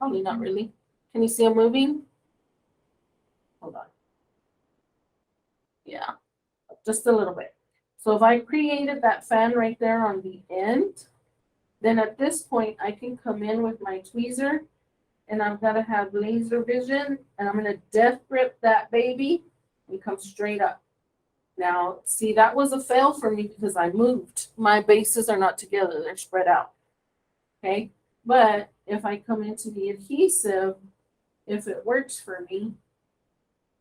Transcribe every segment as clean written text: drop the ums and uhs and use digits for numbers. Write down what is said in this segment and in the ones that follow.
Probably not really. Can you see them moving? Hold on. Yeah, just a little bit. So if I created that fan right there on the end, then at this point I can come in with my tweezer and I'm gonna have laser vision and I'm gonna death grip that baby and come straight up. Now, see, that was a fail for me because I moved. My bases are not together, they're spread out. Okay, but if I come into the adhesive, if it works for me,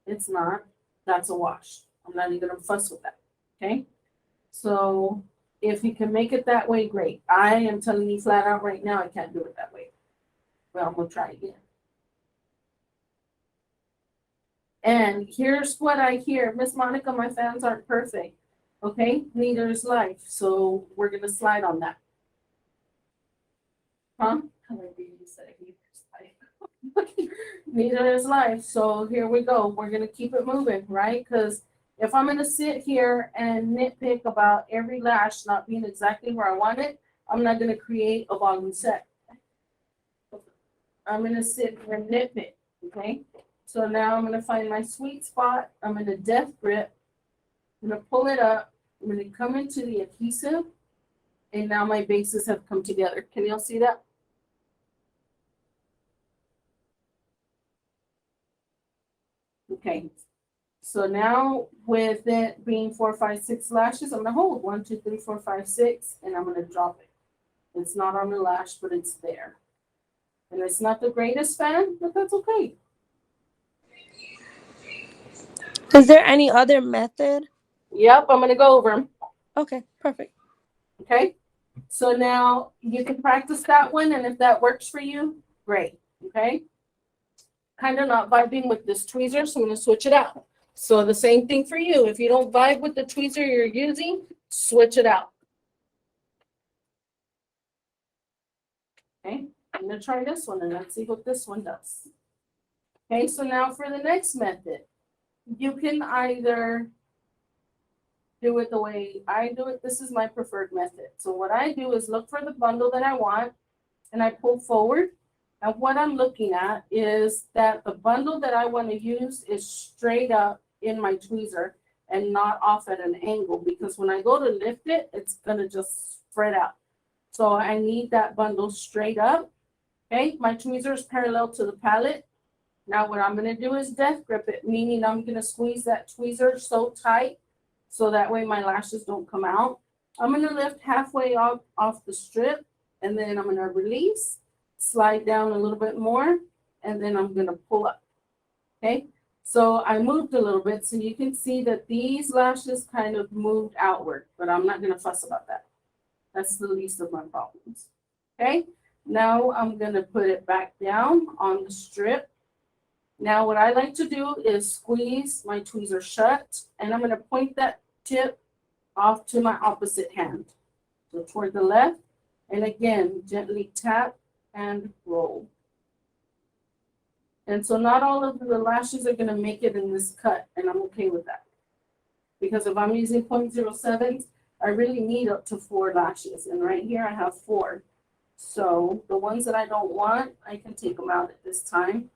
it's not, that's a wash. I'm not even gonna fuss with that. Okay, so if you can make it that way, great. I am telling you flat out right now, I can't do it that way. Well, I'm gonna try again. And here's what I hear. Miss Monica, my fans aren't perfect. Okay, neither is life. So we're gonna slide on that. Huh? Neither is life. So here we go. We're gonna keep it moving, right? Because if I'm gonna sit here and nitpick about every lash not being exactly where I want it, I'm not gonna create a volume set. I'm gonna sit here and nitpick, okay? So now I'm gonna find my sweet spot. I'm gonna death grip. I'm gonna pull it up. I'm gonna come into the adhesive, and now my bases have come together. Can y'all see that? Okay. So now with it being 4, 5, 6 lashes, I'm gonna hold 1, 2, 3, 4, 5, 6, and I'm gonna drop it. It's not on the lash, but it's there. And it's not the greatest fan, but that's okay. Is there any other method? Yep, I'm gonna go over them. Okay, perfect. Okay. So now you can practice that one, and if that works for you, great. Okay. Kind of not vibing with this tweezer, so I'm gonna switch it out. So the same thing for you. If you don't vibe with the tweezer you're using, switch it out. Okay, I'm gonna try this one and let's see what this one does. Okay, so now for the next method, you can either do it the way I do it. This is my preferred method. So what I do is look for the bundle that I want and I pull forward. And what I'm looking at is that the bundle that I want to use is straight up in my tweezer and not off at an angle, because when I go to lift it, it's gonna just spread out. So I need that bundle straight up. Okay, my tweezer is parallel to the palette. Now what I'm gonna do is death grip it, meaning I'm gonna squeeze that tweezer so tight so that way my lashes don't come out. I'm gonna lift halfway off the strip, and then I'm gonna release, slide down a little bit more, and then I'm gonna pull up. Okay, so I moved a little bit so you can see that these lashes kind of moved outward, but I'm not gonna fuss about that. That's the least of my problems. Okay, now I'm gonna put it back down on the strip. Now what I like to do is squeeze my tweezer shut, and I'm gonna point that tip off to my opposite hand. So toward the left, and again, gently tap and roll. And so not all of the lashes are gonna make it in this cut, and I'm okay with that. Because if I'm using 0.07s, I really need up to 4 lashes, and right here I have 4. So the ones that I don't want, I can take them out at this time.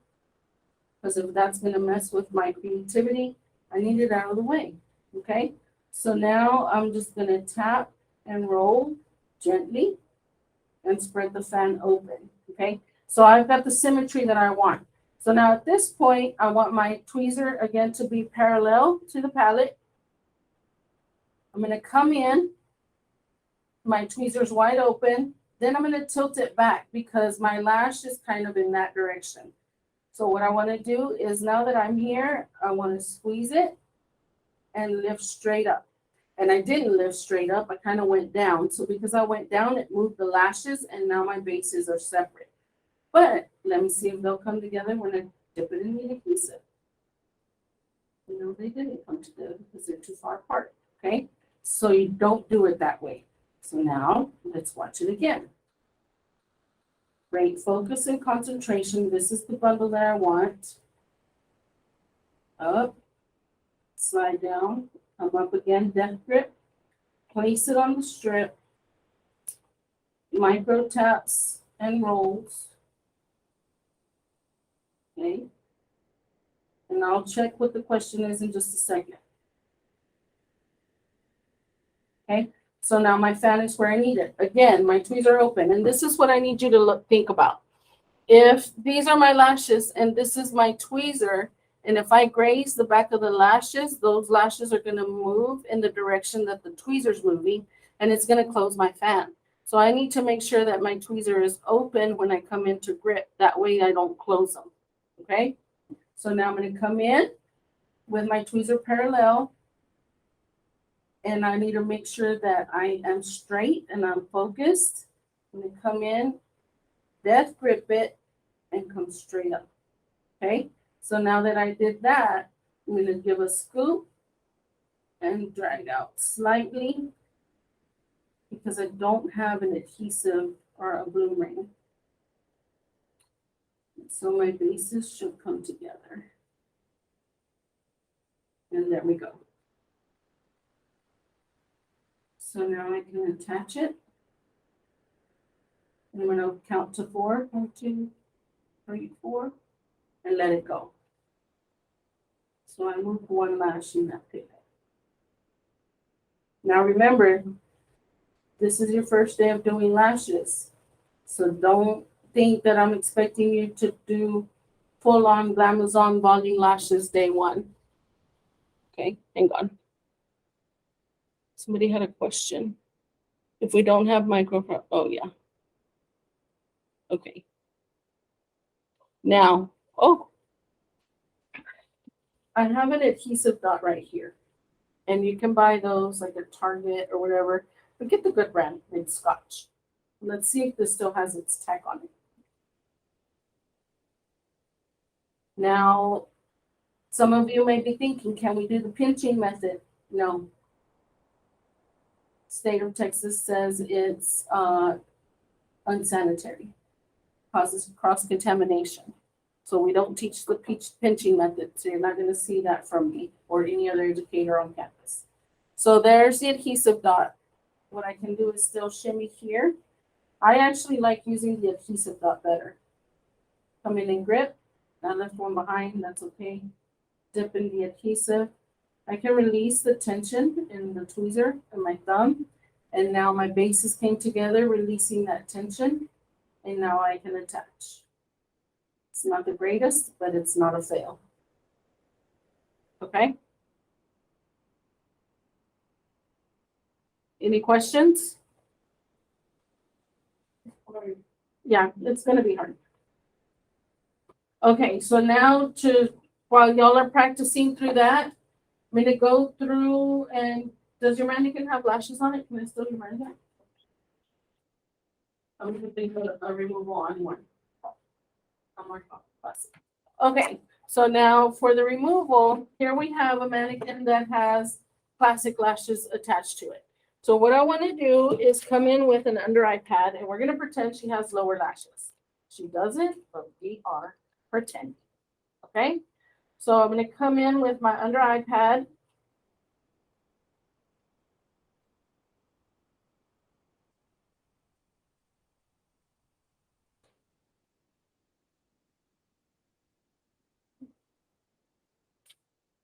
Because if that's gonna mess with my creativity, I need it out of the way, okay? So now I'm just gonna tap and roll gently and spread the fan open, okay? So I've got the symmetry that I want. So now at this point, I want my tweezer again to be parallel to the palette. I'm gonna come in, my tweezer's wide open, then I'm gonna tilt it back because my lash is kind of in that direction. So what I wanna do is now that I'm here, I wanna squeeze it and lift straight up. And I didn't lift straight up, I kind of went down. So because I went down, it moved the lashes and now my bases are separate. But let me see if they'll come together when I dip it in the adhesive. No, they didn't come together because they're too far apart, okay? So you don't do it that way. So now let's watch it again. Great focus and concentration. This is the bundle that I want. Up, slide down, come up again, death grip, place it on the strip, micro taps and rolls. Okay. And I'll check what the question is in just a second. Okay, so now my fan is where I need it. Again, my tweezers are open, and this is what I need you to think about. If these are my lashes and this is my tweezer, and if I graze the back of the lashes, those lashes are going to move in the direction that the tweezer's moving, and it's going to close my fan. So I need to make sure that my tweezer is open when I come in to grip. That way I don't close them. Okay, so now I'm going to come in with my tweezer parallel. And I need to make sure that I am straight and I'm focused. I'm going to come in, death grip it, and come straight up. Okay, so now that I did that, I'm going to give a scoop and drag out slightly because I don't have an adhesive or a glue ring. So my bases should come together. And there we go. So now I can attach it. And I'm going to count to 4. 1, 2, 3, 4. And let it go. So I move one lash in that pivot. Now remember, this is your first day of doing lashes. So don't think that I'm expecting you to do full-on Glamazon volume lashes day 1. Okay, hang on. Somebody had a question. If we don't have microphone, oh yeah. Okay. Now, I have an adhesive dot right here. And you can buy those like at Target or whatever. But get the good brand, it's Scotch. Let's see if this still has its tag on it. Now, some of you may be thinking, can we do the pinching method? No. State of Texas says it's unsanitary, causes cross-contamination. So we don't teach the pinching method. So you're not going to see that from me or any other educator on campus. So there's the adhesive dot. What I can do is still shimmy here. I actually like using the adhesive dot better. Come in and grip. I left one behind, that's okay. Dip in the adhesive. I can release the tension in the tweezer and my thumb. And now my bases came together, releasing that tension. And now I can attach. It's not the greatest, but it's not a fail. Okay? Any questions? Yeah, it's going to be hard. Okay, so now while y'all are practicing through that, I'm going to go through and does your mannequin have lashes on it? Can I still do that? I'm going to think of a removal on one. Okay, so now for the removal, here we have a mannequin that has plastic lashes attached to it. So what I want to do is come in with an under eye pad, and we're going to pretend she has lower lashes. She doesn't, but we are pretending. Okay, so I'm going to come in with my under eye pad.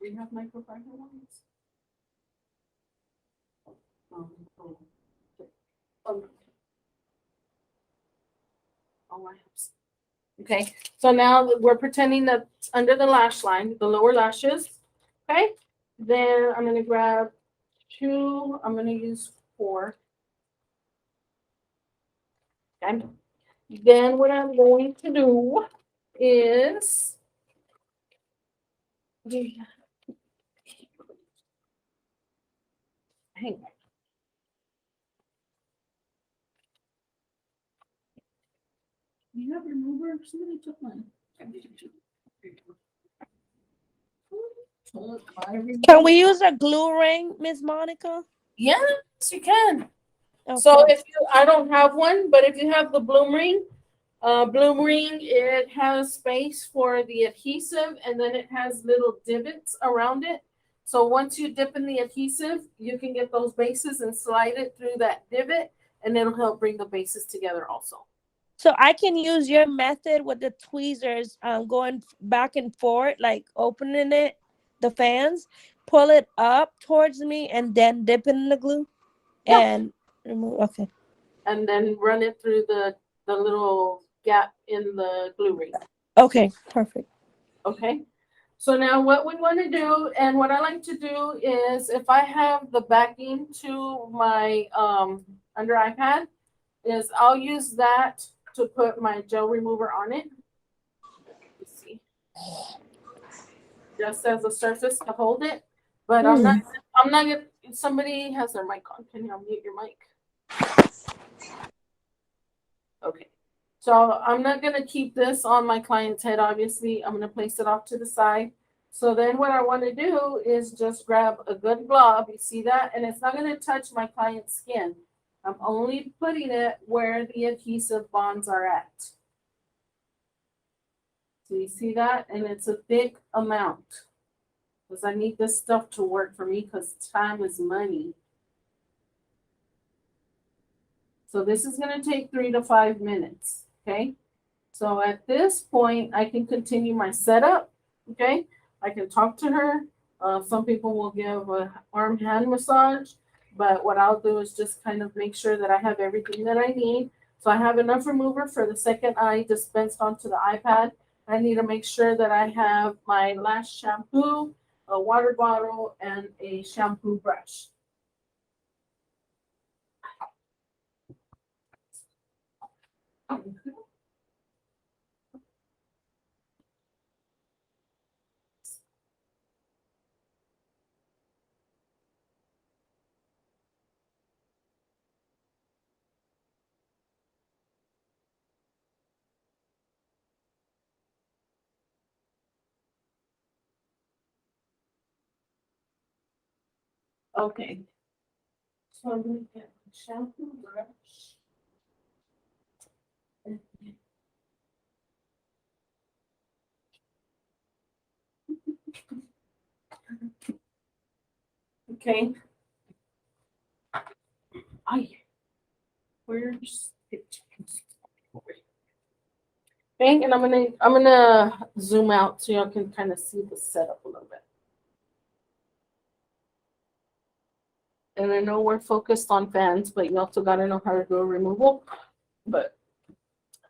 Do you have microfiber ones? Okay, so now we're pretending that under the lash line, the lower lashes. Okay, then I'm going to grab 2, I'm going to use 4. Okay, then what I'm going to do is hang on. You have remover? Somebody took mine. Can we use a glue ring, Miss Monica? Yes, you can. Okay. So I don't have one, but if you have the Bloom Ring, it has space for the adhesive, and then it has little divots around it. So once you dip in the adhesive, you can get those bases and slide it through that divot, and it'll help bring the bases together also. So I can use your method with the tweezers, going back and forth, like opening it, the fans, pull it up towards me, and then dip it in the glue Yeah. and remove. Okay. And then run it through the little gap in the glue ring. Okay. Perfect. Okay. So now what we want to do, and what I like to do is, if I have the backing to my under iPad, is I'll use that to put my gel remover on it. Let's see. Just as a surface to hold it. But I'm not gonna, somebody has their mic on. Can you unmute your mic? Okay. So I'm not gonna keep this on my client's head, obviously. I'm gonna place it off to the side. So then what I want to do is just grab a good glove. You see that? And it's not gonna touch my client's skin. I'm only putting it where the adhesive bonds are at. So you see that? And it's a big amount. Because I need this stuff to work for me, because time is money. So this is gonna take 3 to 5 minutes, okay? So at this point, I can continue my setup, okay? I can talk to her. Some people will give a arm hand massage, but what I'll do is just kind of make sure that I have everything that I need. So I have enough remover for the second eye dispensed onto the iPad. I need to make sure that I have my lash shampoo, a water bottle, and a shampoo brush. Okay. So I'm gonna get my shampoo brush. Okay. Where's it? Okay, and I'm gonna zoom out so y'all can kind of see the setup a little bit. And I know we're focused on fans, but you also gotta know how to do a removal. But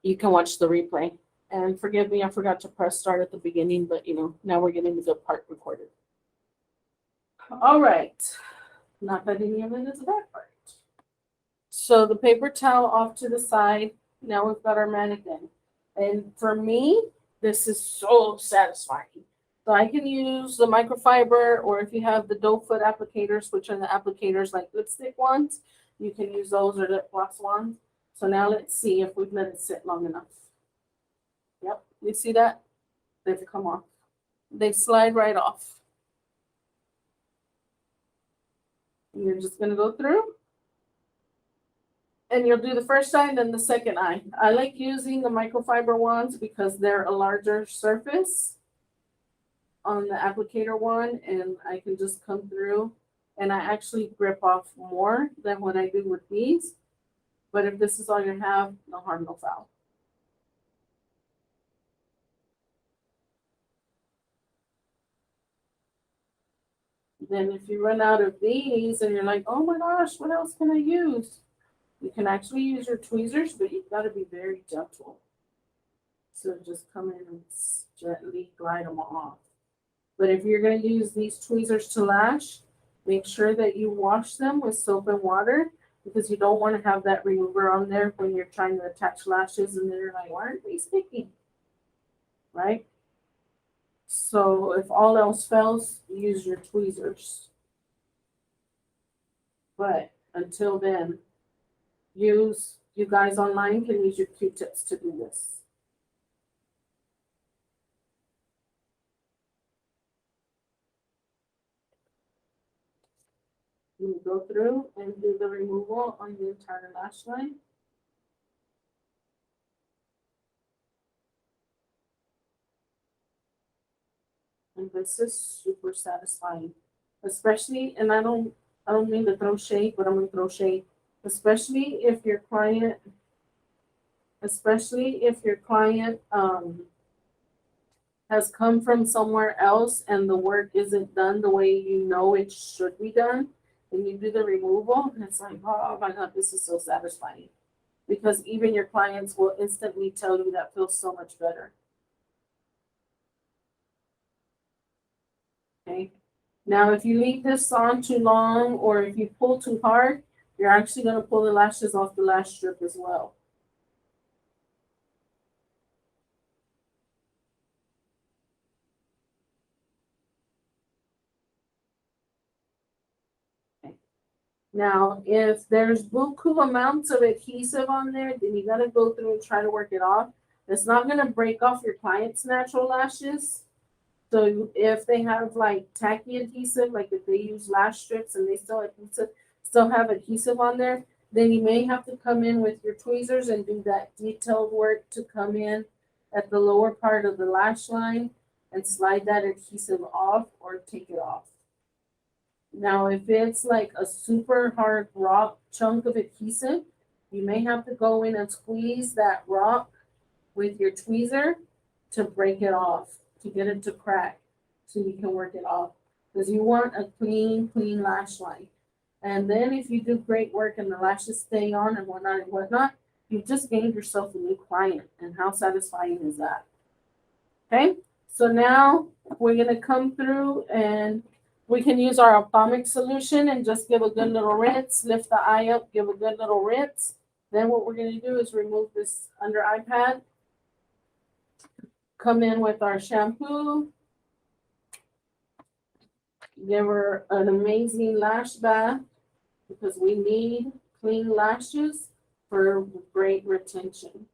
you can watch the replay. And forgive me, I forgot to press start at the beginning, but now we're getting the good part recorded. All right. Not that any of it is a bad part. So the paper towel off to the side. Now we've got our mannequin. And for me, this is so satisfying. So I can use the microfiber, or if you have the doe foot applicators, which are the applicators like lipstick ones, you can use those, or lip gloss ones. So now let's see if we've let it sit long enough. Yep, you see that? They've come off. They slide right off. And you're just gonna go through. And you'll do the first eye and then the second eye. I like using the microfiber ones because they're a larger surface on the applicator one, and I can just come through, and I actually grip off more than what I do with these. But if this is all you have, no harm, no foul. Then if you run out of these and you're like, oh my gosh, what else can I use? You can actually use your tweezers, but you've got to be very gentle. So just come in and gently glide them off. But if you're going to use these tweezers to lash, make sure that you wash them with soap and water, because you don't want to have that remover on there when you're trying to attach lashes and they're like, why aren't they sticking? Right? So if all else fails, use your tweezers. But until then, you guys online can use your Q-tips to do this. You go through and do the removal on the entire lash line. And this is super satisfying, especially, and I don't mean to throw shade, but I'm gonna throw shade, especially if your client especially if your client has come from somewhere else and the work isn't done the way you know it should be done, and you do the removal, and it's like, oh my God, this is so satisfying. Because even your clients will instantly tell you that feels so much better. Okay. Now, if you leave this on too long or if you pull too hard, you're actually going to pull the lashes off the lash strip as well. Okay. Now, if there's buku amounts of adhesive on there, then you got to go through and try to work it off. It's not going to break off your client's natural lashes. So if they have like tacky adhesive, like if they use lash strips and they still have adhesive on there, then you may have to come in with your tweezers and do that detailed work to come in at the lower part of the lash line and slide that adhesive off or take it off. Now, if it's like a super hard rock chunk of adhesive, you may have to go in and squeeze that rock with your tweezer to break it off, to get it to crack so you can work it off. Because you want a clean lash line. And then if you do great work and the lashes stay on and whatnot, you've just gained yourself a new client. And how satisfying is that? Okay, so now we're going to come through and we can use our ophthalmic solution and just give a good little rinse, lift the eye up, give a good little rinse. Then what we're going to do is remove this under eye pad. Come in with our shampoo. Give her an amazing lash bath because we need clean lashes for great retention.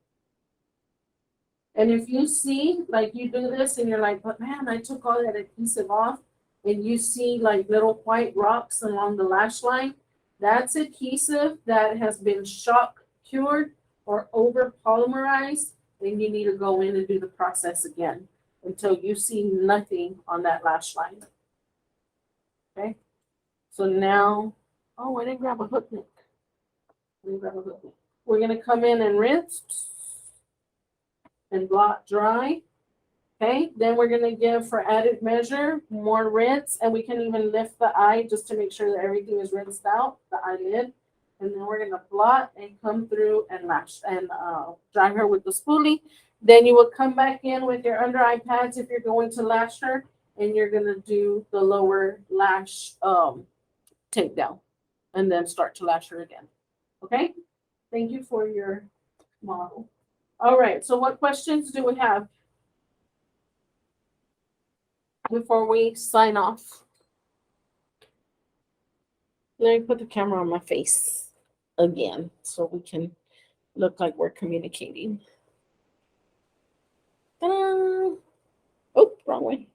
And if you see, like you do this and you're like, but man, I took all that adhesive off, and you see like little white rocks along the lash line, that's adhesive that has been shock cured or over polymerized, then you need to go in and do the process again until you see nothing on that lash line. Okay, so now, oh, I didn't grab a hook nick. We're going to come in and rinse and blot dry. Okay, then we're going to give, for added measure, more rinse, and we can even lift the eye just to make sure that everything is rinsed out, the eyelid. And then we're going to blot and come through and lash and dry her with the spoolie. Then you will come back in with your under eye pads if you're going to lash her, and you're going to do the lower lash takedown and then start to lash her again. Okay, thank you for your model. All right, so what questions do we have before we sign off? Let me put the camera on my face again so we can look like we're communicating. Ta-da! Oh, wrong way.